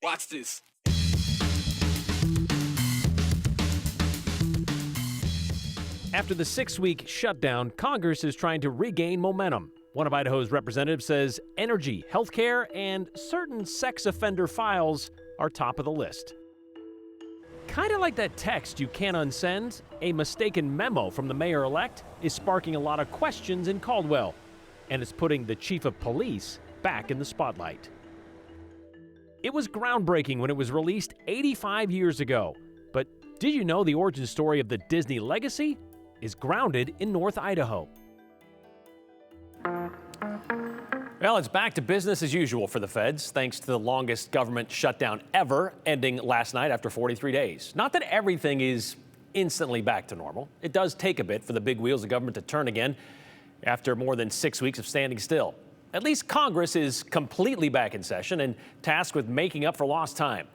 Watch this. After the 6-week shutdown, Congress is trying to regain momentum. One of Idaho's representatives says energy, healthcare, and certain sex offender files are top of the list. Kind of like that text you can't unsend, a mistaken memo from the mayor-elect is sparking a lot of questions in Caldwell, and it's putting the chief of police back in the spotlight. It was groundbreaking when it was released 85 years ago, but did you know the origin story of the Disney legacy is grounded in North Idaho? Well, it's back to business as usual for the feds, thanks to the longest government shutdown ever, ending last night after 43 days. Not that everything is instantly back to normal. It does take a bit for the big wheels of government to turn again after more than 6 weeks of standing still. At least Congress is completely back in session and tasked with making up for lost time.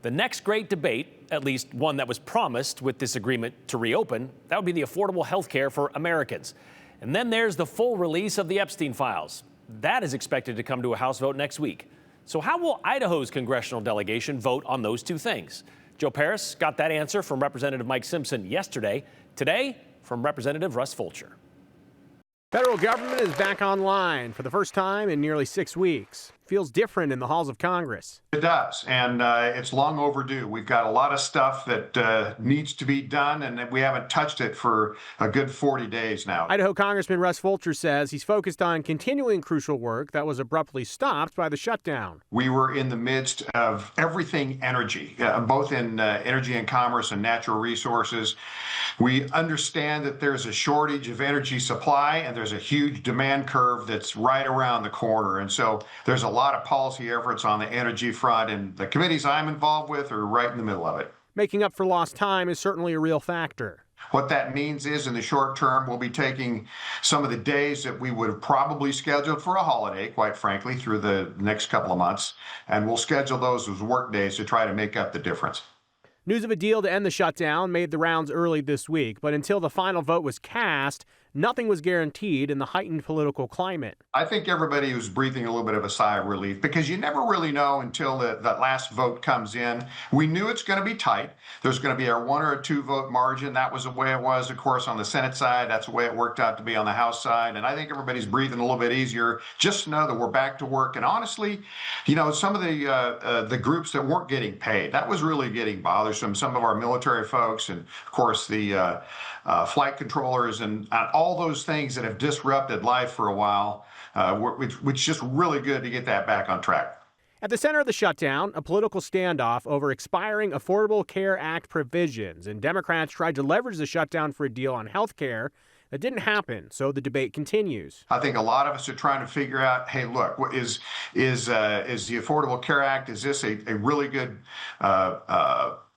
The next great debate, at least one that was promised with this agreement to reopen, that would be the affordable health care for Americans. And then there's the full release of the Epstein files. That is expected to come to a House vote next week. So how will Idaho's congressional delegation vote on those two things? Joe Paris got that answer from Representative Mike Simpson yesterday. Today, from Representative Russ Fulcher. Federal government is back online for the first time in nearly 6 weeks. Feels different in the halls of Congress. It does, and it's long overdue. We've got a lot of stuff that needs to be done, and we haven't touched it for a good 40 days now. Idaho Congressman Russ Fulcher says he's focused on continuing crucial work that was abruptly stopped by the shutdown. We were in the midst of everything energy, both in energy and commerce and natural resources. We understand that there's a shortage of energy supply, and there's a huge demand curve that's right around the corner. And so there's a lot of policy efforts on the energy front, and the committees I'm involved with are right in the middle of it. Making up for lost time is certainly a real factor. What that means is, in the short term, we'll be taking some of the days that we would have probably scheduled for a holiday, quite frankly, through the next couple of months, and we'll schedule those as work days to try to make up the difference. News of a deal to end the shutdown made the rounds early this week, but until the final vote was cast, nothing was guaranteed in the heightened political climate. I think everybody was breathing a little bit of a sigh of relief, because you never really know until that last vote comes in. We knew it's going to be tight. There's going to be a 1 or 2 vote margin. That was the way it was, of course, on the Senate side. That's the way it worked out to be on the House side. And I think everybody's breathing a little bit easier just to know that we're back to work. And honestly, you know, some of the groups that weren't getting paid, that was really getting bothersome. Some of our military folks, and of course the flight controllers, and all those things that have disrupted life for a while, which just really good to get that back on track. At the center of the shutdown, a political standoff over expiring Affordable Care Act provisions, and Democrats tried to leverage the shutdown for a deal on health care. That didn't happen, so the debate continues. I think a lot of us are trying to figure out, hey, look, is the Affordable Care Act, is this a really good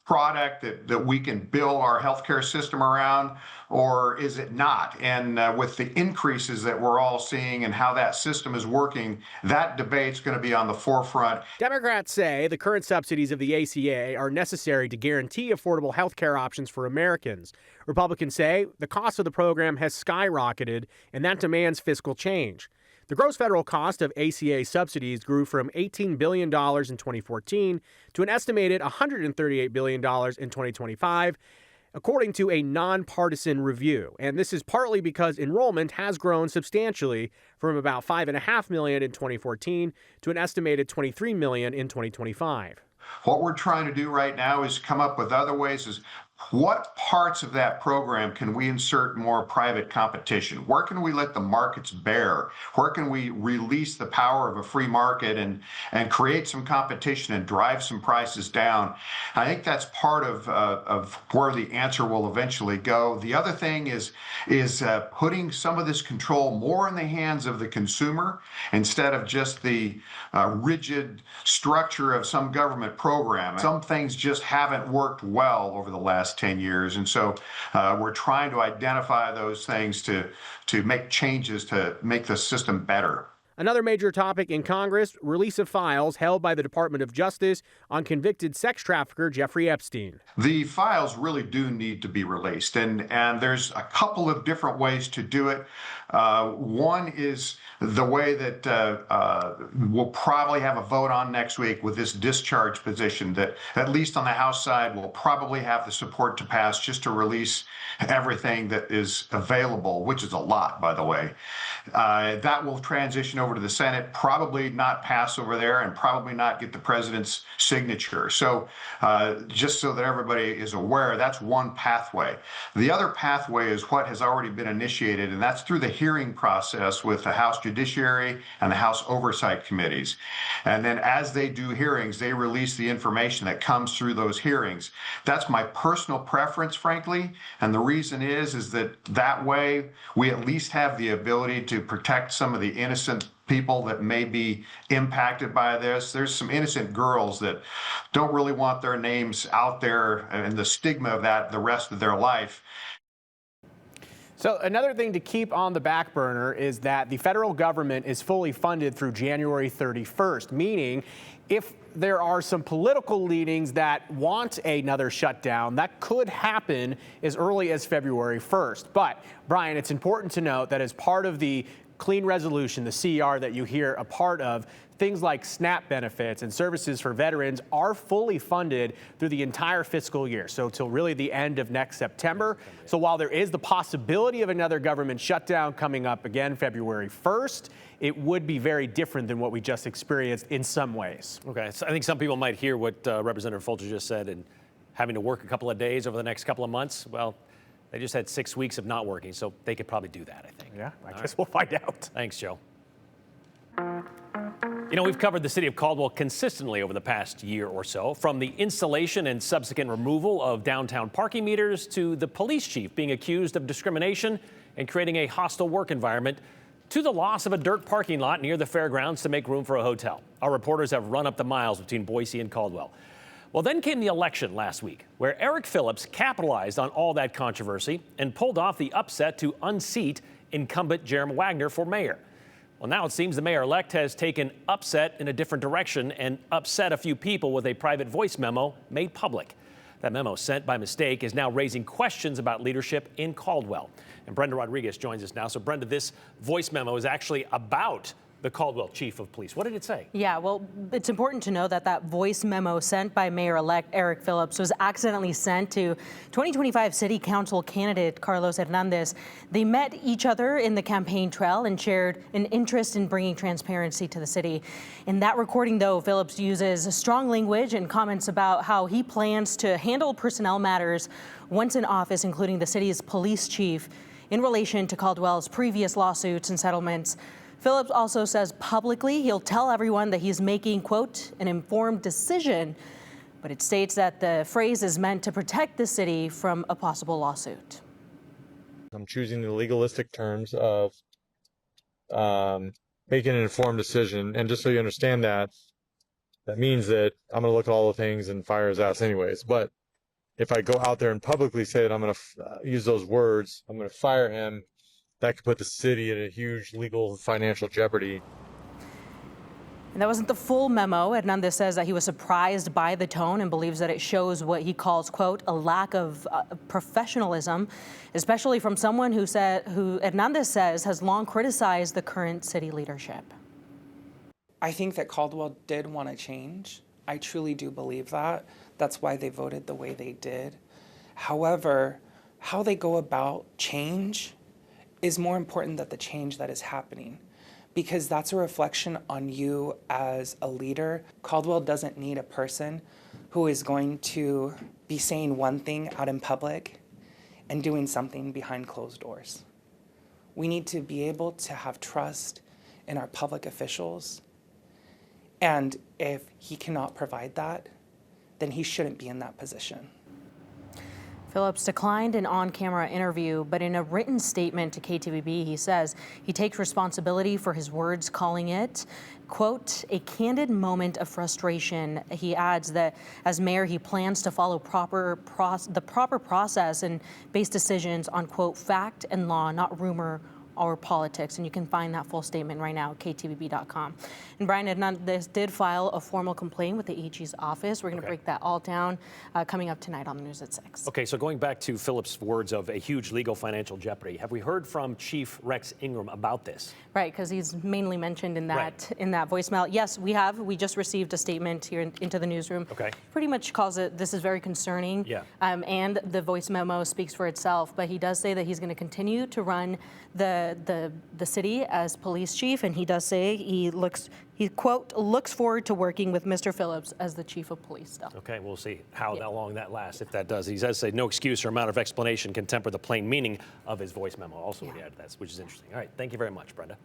product that we can build our healthcare system around, or is it not? And with the increases that we're all seeing and how that system is working, that debate's going to be on the forefront. Democrats say the current subsidies of the ACA are necessary to guarantee affordable healthcare options for Americans. Republicans say the cost of the program has skyrocketed, and that demands fiscal change. The gross federal cost of ACA subsidies grew from $18 billion in 2014 to an estimated $138 billion in 2025, according to a nonpartisan review. And this is partly because enrollment has grown substantially from about 5.5 million in 2014 to an estimated 23 million in 2025. What we're trying to do right now is come up with other ways. Is what parts of that program can we insert more private competition? Where can we let the markets bear? Where can we release the power of a free market and create some competition and drive some prices down? I think that's part of where the answer will eventually go. The other thing is putting some of this control more in the hands of the consumer instead of just the rigid structure of some government program. Some things just haven't worked well over the last 10 years. And so we're trying to identify those things to make changes to make the system better. Another major topic in Congress, release of files held by the Department of Justice on convicted sex trafficker Jeffrey Epstein. The files really do need to be released, and there's a couple of different ways to do it. One is the way that we'll probably have a vote on next week with this discharge position that, at least on the House side, will probably have the support to pass just to release everything that is available, which is a lot, by the way. That will transition over to the Senate, probably not pass over there, and probably not get the president's signature. So just so that everybody is aware, that's one pathway. The other pathway is what has already been initiated, and that's through the hearing process with the House Judiciary and the House Oversight Committees. And then as they do hearings, they release the information that comes through those hearings. That's my personal preference, frankly, and the reason is that way we at least have the ability to protect some of the innocent people that may be impacted by this. There's some innocent girls that don't really want their names out there and the stigma of that the rest of their life. So another thing to keep on the back burner is that the federal government is fully funded through January 31st, meaning if there are some political leanings that want another shutdown, that could happen as early as February 1st. But, Brian, it's important to note that as part of the clean resolution, the CR that you hear a part of, things like SNAP benefits and services for veterans are fully funded through the entire fiscal year, so till really the end of next September. So while there is the possibility of another government shutdown coming up again February 1st, it would be very different than what we just experienced in some ways. Okay, so I think some people might hear what Representative Fulcher just said and having to work a couple of days over the next couple of months. Well, they just had 6 weeks of not working, so they could probably do that, I think. Yeah, I guess we'll find out. Thanks, Joe. You know, we've covered the city of Caldwell consistently over the past year or so, from the installation and subsequent removal of downtown parking meters to the police chief being accused of discrimination and creating a hostile work environment, to the loss of a dirt parking lot near the fairgrounds to make room for a hotel. Our reporters have run up the miles between Boise and Caldwell. Well, then came the election last week, where Eric Phillips capitalized on all that controversy and pulled off the upset to unseat incumbent Jeremy Wagner for mayor. Well, now it seems the mayor-elect has taken upset in a different direction and upset a few people with a private voice memo made public. That memo, sent by mistake, is now raising questions about leadership in Caldwell. And Brenda Rodriguez joins us now. So, Brenda, this voice memo is actually about the Caldwell chief of police. What did it say? Yeah, well, it's important to know that that voice memo sent by Mayor-elect Eric Phillips was accidentally sent to 2025 City Council candidate Carlos Hernandez. They met each other in the campaign trail and shared an interest in bringing transparency to the city. In that recording, though, Phillips uses strong language and comments about how he plans to handle personnel matters once in office, including the city's police chief, in relation to Caldwell's previous lawsuits and settlements. Phillips also says publicly he'll tell everyone that he's making, quote, an informed decision, but it states that the phrase is meant to protect the city from a possible lawsuit. I'm choosing the legalistic terms of making an informed decision. And just so you understand that means that I'm going to look at all the things and fire his ass anyways. But if I go out there and publicly say that I'm going to use those words, I'm going to fire him, that could put the city in a huge legal and financial jeopardy. And that wasn't the full memo. Hernandez says that he was surprised by the tone and believes that it shows what he calls, quote, a lack of professionalism, especially from someone who Hernandez says has long criticized the current city leadership. I think that Caldwell did want to change. I truly do believe that. That's why they voted the way they did. However, how they go about change is more important than the change that is happening, because that's a reflection on you as a leader. Caldwell doesn't need a person who is going to be saying one thing out in public and doing something behind closed doors. We need to be able to have trust in our public officials, and if he cannot provide that, then he shouldn't be in that position. Phillips declined an on-camera interview, but in a written statement to KTVB, he says he takes responsibility for his words, calling it, quote, a candid moment of frustration. He adds that as mayor, he plans to follow the proper process and base decisions on, quote, fact and law, not rumor or politics. And you can find that full statement right now at ktvb.com. And Brian Hernandez did file a formal complaint with the AG's office. We're going to break that all down coming up tonight on the news at 6. Okay, so going back to Phillips' words of a huge legal financial jeopardy, have we heard from Chief Rex Ingram about this? Right, because he's mainly mentioned in that voicemail. Yes, we have. We just received a statement here into the newsroom. Okay. Pretty much calls it, this is very concerning. Yeah. And the voice memo speaks for itself. But he does say that he's going to continue to run the city as police chief, and he does say he quote looks forward to working with Mr. Phillips as the chief of police still. Okay, we'll see how long that lasts, if that does. He does say no excuse or amount of explanation can temper the plain meaning of his voice memo. Also, would add to that, which is interesting. All right, thank you very much, Brenda.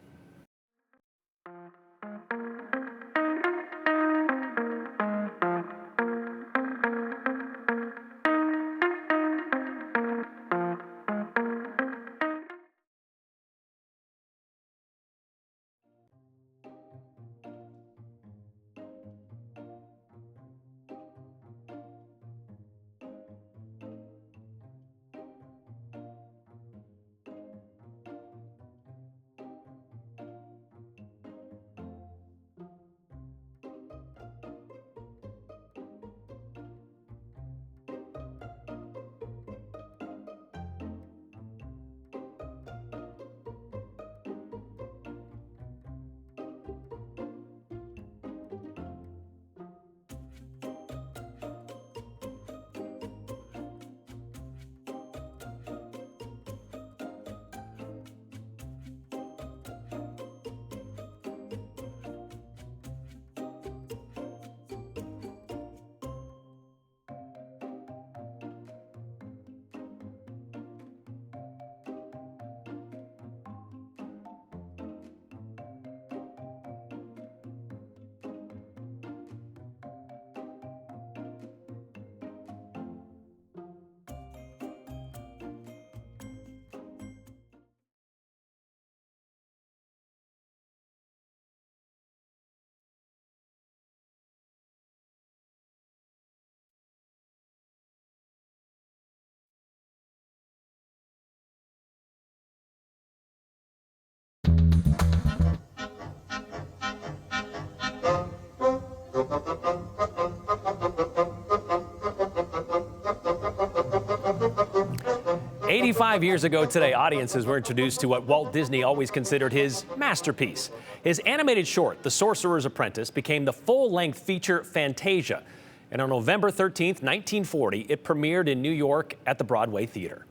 "85 years ago today, audiences were introduced to what Walt Disney always considered his masterpiece. His animated short, The Sorcerer's Apprentice, became the full-length feature Fantasia. And on November 13th, 1940, it premiered in New York at the Broadway Theater.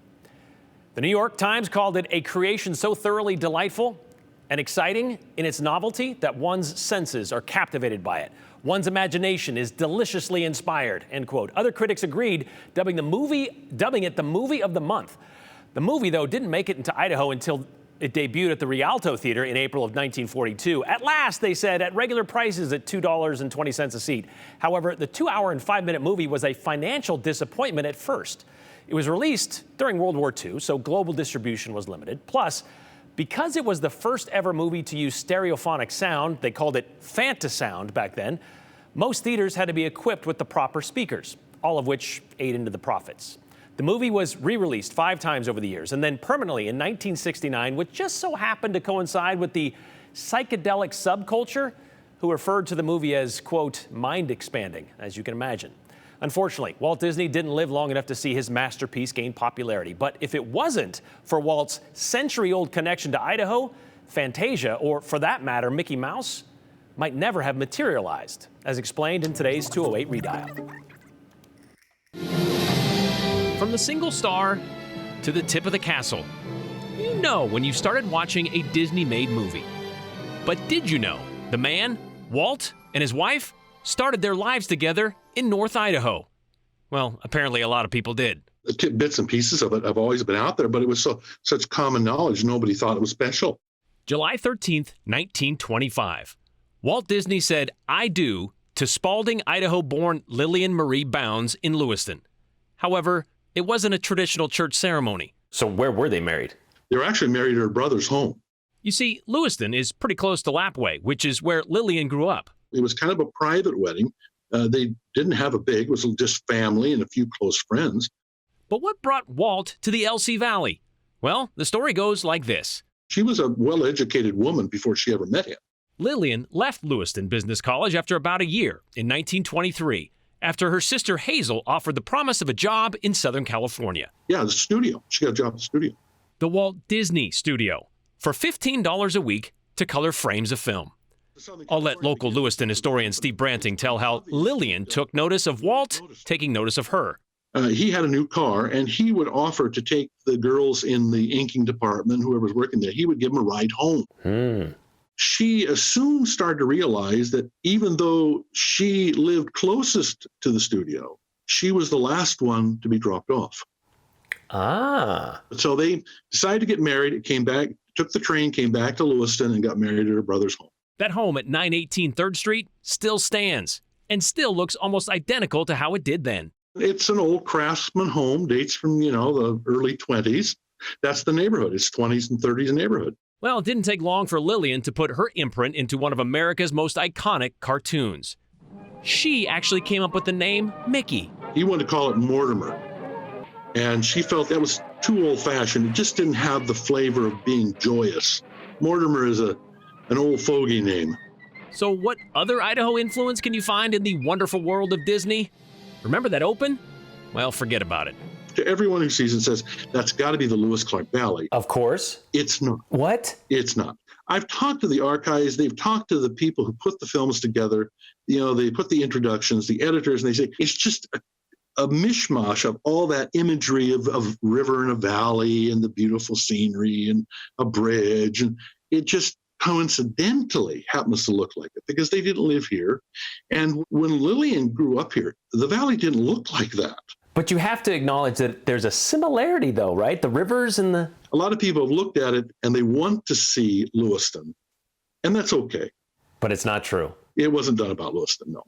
The New York Times called it a creation so thoroughly delightful and exciting in its novelty that one's senses are captivated by it. One's imagination is deliciously inspired," end quote. Other critics agreed, dubbing it the movie of the month. The movie, though, didn't make it into Idaho until it debuted at the Rialto Theater in April of 1942. At last, they said, at regular prices at $2.20 a seat. However, the 2-hour and 5-minute movie was a financial disappointment at first. It was released during World War II, so global distribution was limited. Plus, because it was the first ever movie to use stereophonic sound, they called it Fantasound back then, most theaters had to be equipped with the proper speakers, all of which ate into the profits. The movie was re-released 5 times over the years, and then permanently in 1969, which just so happened to coincide with the psychedelic subculture, who referred to the movie as, quote, mind-expanding, as you can imagine. Unfortunately, Walt Disney didn't live long enough to see his masterpiece gain popularity. But if it wasn't for Walt's century-old connection to Idaho, Fantasia, or for that matter, Mickey Mouse, might never have materialized, as explained in today's 208 Redial. From the single star to the tip of the castle, you know when you started watching a Disney-made movie. But did you know the man, Walt, and his wife started their lives together in North Idaho? Well, apparently a lot of people did. The bits and pieces of it have always been out there, but it was such common knowledge, nobody thought it was special. July 13th, 1925. Walt Disney said, "I do," to Spalding, Idaho-born Lillian Marie Bounds in Lewiston. However, it wasn't a traditional church ceremony. So where were they married? They were actually married at her brother's home. You see, Lewiston is pretty close to Lapwai, which is where Lillian grew up. It was kind of a private wedding. They didn't have a big, it was just family and a few close friends. But what brought Walt to the LC Valley? Well, the story goes like this. She was a well-educated woman before she ever met him. Lillian left Lewiston Business College after about a year in 1923, after her sister Hazel offered the promise of a job in Southern California. Yeah, the studio. She got a job at the studio. The Walt Disney Studio, for $15 a week to color frames of film. I'll let local Lewiston historian Steve Branting tell how Lillian took notice of Walt taking notice of her. He had a new car, and he would offer to take the girls in the inking department, whoever's working there, he would give them a ride home. She soon started to realize that even though she lived closest to the studio, she was the last one to be dropped off. So they decided to get married, came back, took the train, came back to Lewiston, and got married at her brother's home. That home at 918 3rd Street still stands and still looks almost identical to how it did then. It's an old craftsman home, dates from, the early 20s. That's the neighborhood. It's 20s and 30s neighborhood. Well, it didn't take long for Lillian to put her imprint into one of America's most iconic cartoons. She actually came up with the name Mickey. He wanted to call it Mortimer. And she felt that was too old-fashioned. It just didn't have the flavor of being joyous. Mortimer is an old fogey name. So what other Idaho influence can you find in the wonderful world of Disney? Remember that open? Well, forget about it. To everyone who sees it says, that's got to be the Lewis Clark Valley. Of course. It's not. What? It's not. I've talked to the archives. They've talked to the people who put the films together. They put the introductions, the editors, and they say it's just a mishmash of all that imagery of river and a valley and the beautiful scenery and a bridge. And it just coincidentally happens to look like it because they didn't live here. And when Lillian grew up here, the valley didn't look like that. But you have to acknowledge that there's a similarity, though, right? The rivers and the... A lot of people have looked at it and they want to see Lewiston, and that's okay. But it's not true. It wasn't done about Lewiston, no.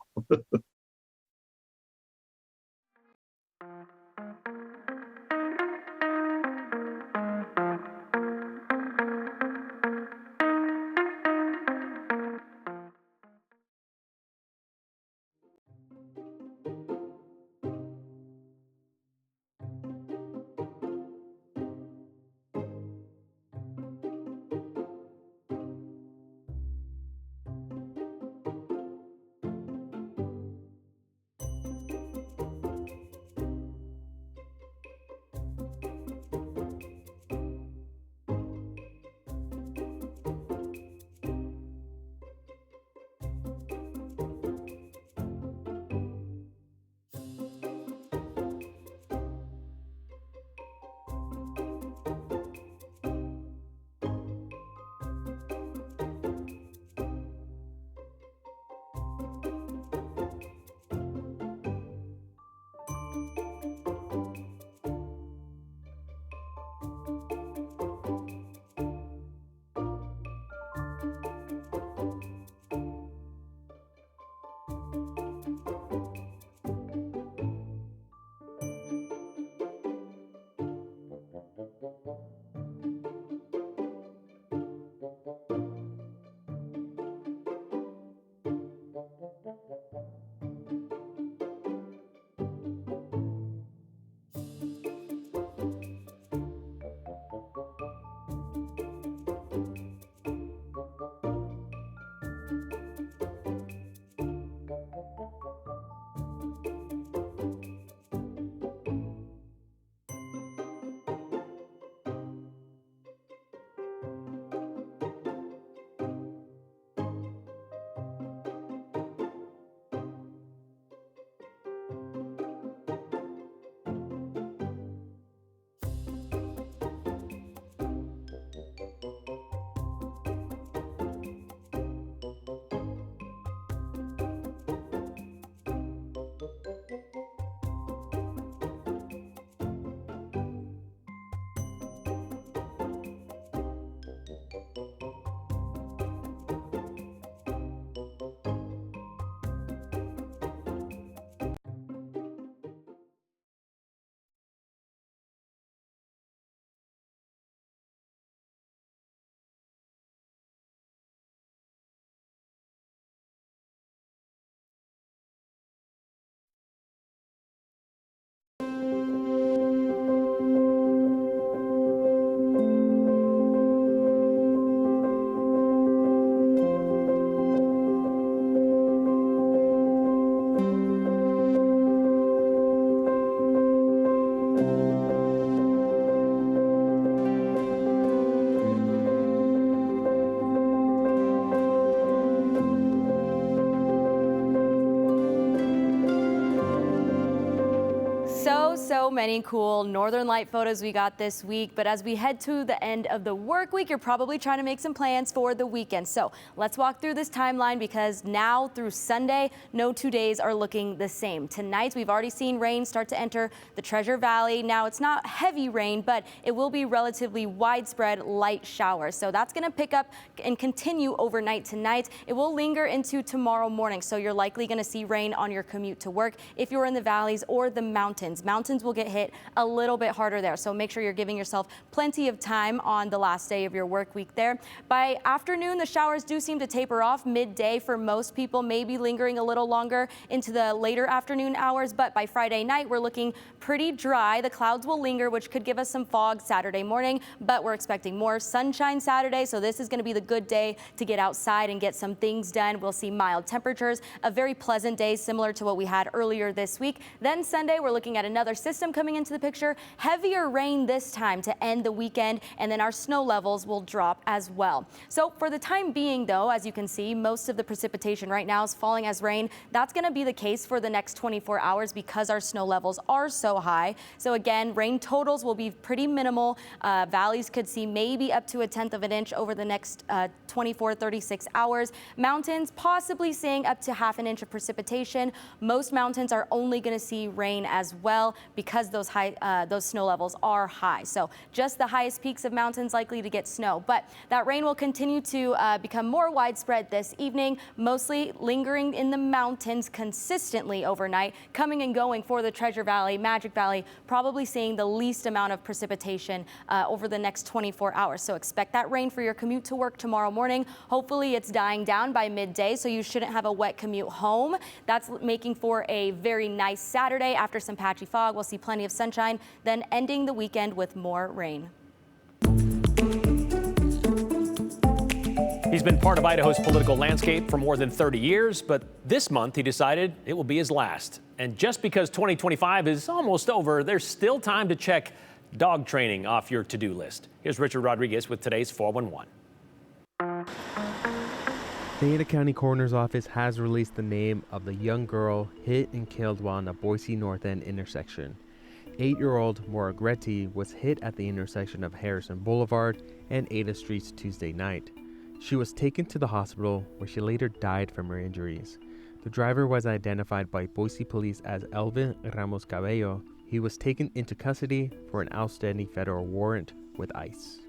so many cool Northern Light photos we got this week, but as we head to the end of the work week, you're probably trying to make some plans for the weekend. So let's walk through this timeline because now through Sunday, no 2 days are looking the same. Tonight, we've already seen rain start to enter the Treasure Valley. Now, it's not heavy rain, but it will be relatively widespread light showers. So that's going to pick up and continue overnight tonight. It will linger into tomorrow morning, so you're likely going to see rain on your commute to work if you're in the valleys or the mountains. Mountains will get hit a little bit harder there, so make sure you're giving yourself plenty of time on the last day of your work week there. By afternoon, the showers do seem to taper off midday for most people, maybe lingering a little longer into the later afternoon hours, but by Friday night, we're looking pretty dry. The clouds will linger, which could give us some fog Saturday morning, but we're expecting more sunshine Saturday, so this is going to be the good day to get outside and get some things done. We'll see mild temperatures, a very pleasant day similar to what we had earlier this week. Then Sunday, we're looking at another system coming into the picture, heavier rain this time to end the weekend, and then our snow levels will drop as well. So for the time being, though, as you can see, most of the precipitation right now is falling as rain. That's going to be the case for the next 24 hours because our snow levels are so high. So again, rain totals will be pretty minimal. Valleys could see maybe up to 1/10 of an inch over the next 24, 36 hours. Mountains possibly seeing up to 1/2 inch of precipitation. Most mountains are only going to see rain as well because those snow levels are high. So just the highest peaks of mountains likely to get snow. But that rain will continue to become more widespread this evening, mostly lingering in the mountains consistently overnight, coming and going for the Treasure Valley, Magic Valley, probably seeing the least amount of precipitation over the next 24 hours. So expect that rain for your commute to work tomorrow morning. Hopefully it's dying down by midday, so you shouldn't have a wet commute home. That's making for a very nice Saturday. After some patchy fog, we'll see plenty of sunshine, then ending the weekend with more rain. He's been part of Idaho's political landscape for more than 30 years, but this month he decided it will be his last. And just because 2025 is almost over, there's still time to check dog training off your to-do list. Here's Richard Rodriguez with today's 411. The Ada County Coroner's Office has released the name of the young girl hit and killed while in a Boise North End intersection. 8-year-old Maura Gretti was hit at the intersection of Harrison Boulevard and Ada Streets Tuesday night. She was taken to the hospital where she later died from her injuries. The driver was identified by Boise police as Elvin Ramos Cabello. He was taken into custody for an outstanding federal warrant with ICE.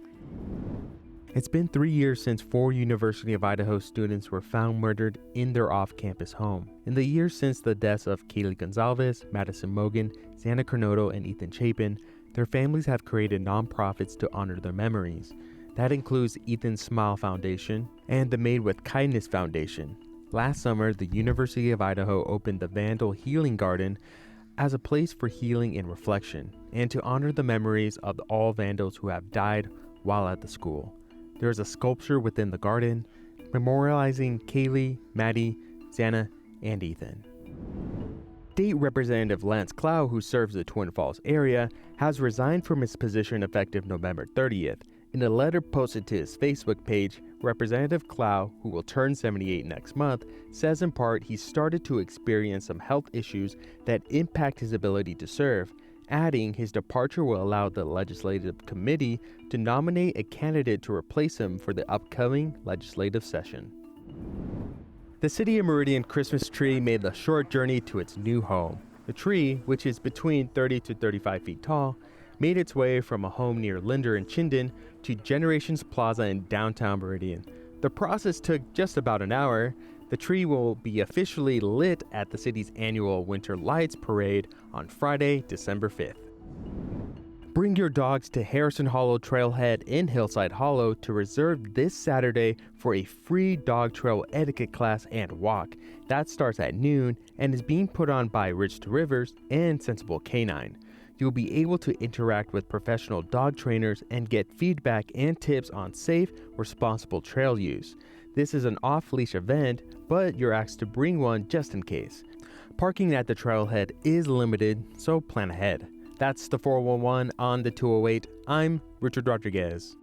It's been 3 years since 4 University of Idaho students were found murdered in their off-campus home. In the years since the deaths of Kaylee Gonzalez, Madison Mogan, Xana Cornoto, and Ethan Chapin, their families have created nonprofits to honor their memories. That includes Ethan's Smile Foundation and the Made with Kindness Foundation. Last summer, the University of Idaho opened the Vandal Healing Garden as a place for healing and reflection, and to honor the memories of all vandals who have died while at the school. There is a sculpture within the garden memorializing Kaylee, Maddie, Xana, and Ethan. State Representative Lance Clow, who serves the Twin Falls area, has resigned from his position effective November 30th. In a letter posted to his Facebook page, Representative Clow, who will turn 78 next month, says in part he started to experience some health issues that impact his ability to serve, adding his departure will allow the legislative committee to nominate a candidate to replace him for the upcoming legislative session. The City of Meridian Christmas tree made the short journey to its new home. The tree, which is between 30 to 35 feet tall, made its way from a home near Linder and Chinden to Generations Plaza in downtown Meridian. The process took just about an hour. The tree will be officially lit at the city's annual Winter Lights Parade on Friday, December 5th. Bring your dogs to Harrison Hollow Trailhead in Hillside Hollow to reserve this Saturday for a free dog trail etiquette class and walk. That starts at noon and is being put on by Ridge to Rivers and Sensible Canine. You'll be able to interact with professional dog trainers and get feedback and tips on safe, responsible trail use. This is an off-leash event, but you're asked to bring one just in case. Parking at the trailhead is limited, so plan ahead. That's the 411 on the 208. I'm Richard Rodriguez.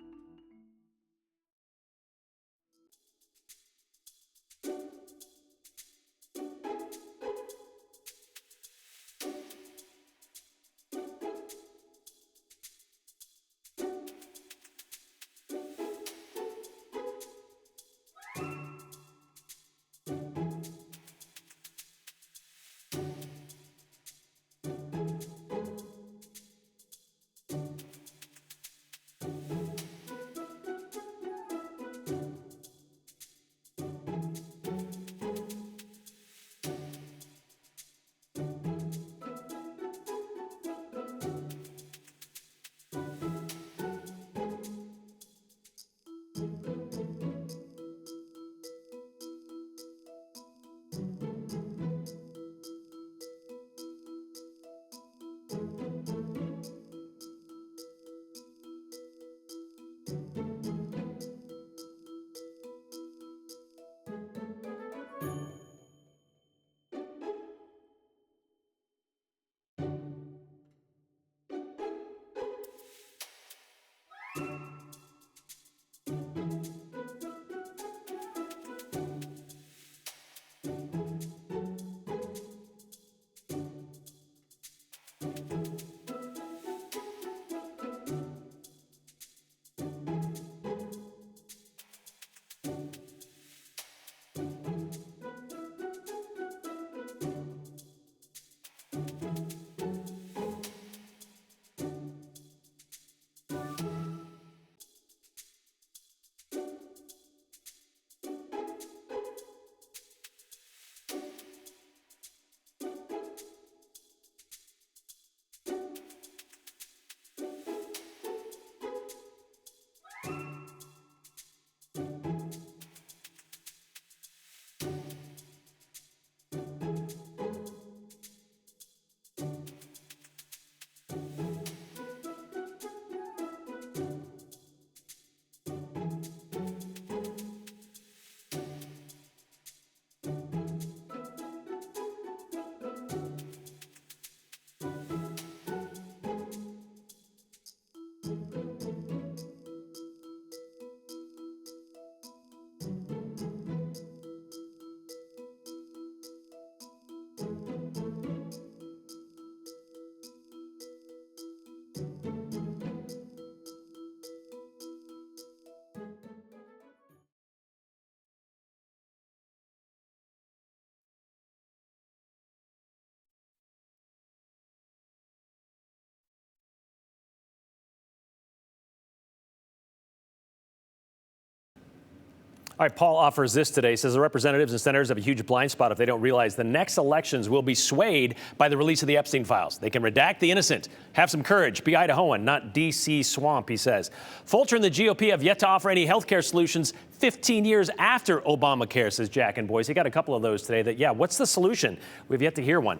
All right, Paul offers this today. Says the representatives and senators have a huge blind spot if they don't realize the next elections will be swayed by the release of the Epstein files. They can redact the innocent. Have some courage. Be Idahoan, not D.C. swamp, he says. Fulcher and the GOP have yet to offer any health care solutions 15 years after Obamacare, says Jack and Boise. Got a couple of those today what's the solution? We've yet to hear one.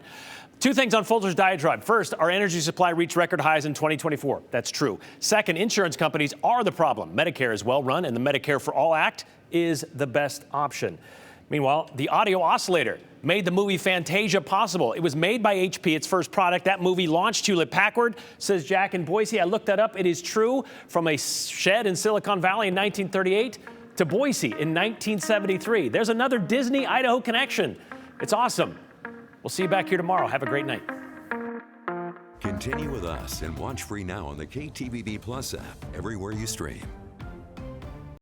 Two things on Fulcher's diatribe. First, our energy supply reached record highs in 2024. That's true. Second, insurance companies are the problem. Medicare is well run, and the Medicare for All Act is the best option. Meanwhile, the audio oscillator made the movie Fantasia possible. It was made by HP, its first product. That movie launched Hewlett-Packard, says Jack in Boise. I looked that up. It is true. From a shed in Silicon Valley in 1938 to Boise in 1973. There's another Disney-Idaho connection. It's awesome. We'll see you back here tomorrow. Have a great night. Continue with us and watch free now on the KTVB Plus app everywhere you stream.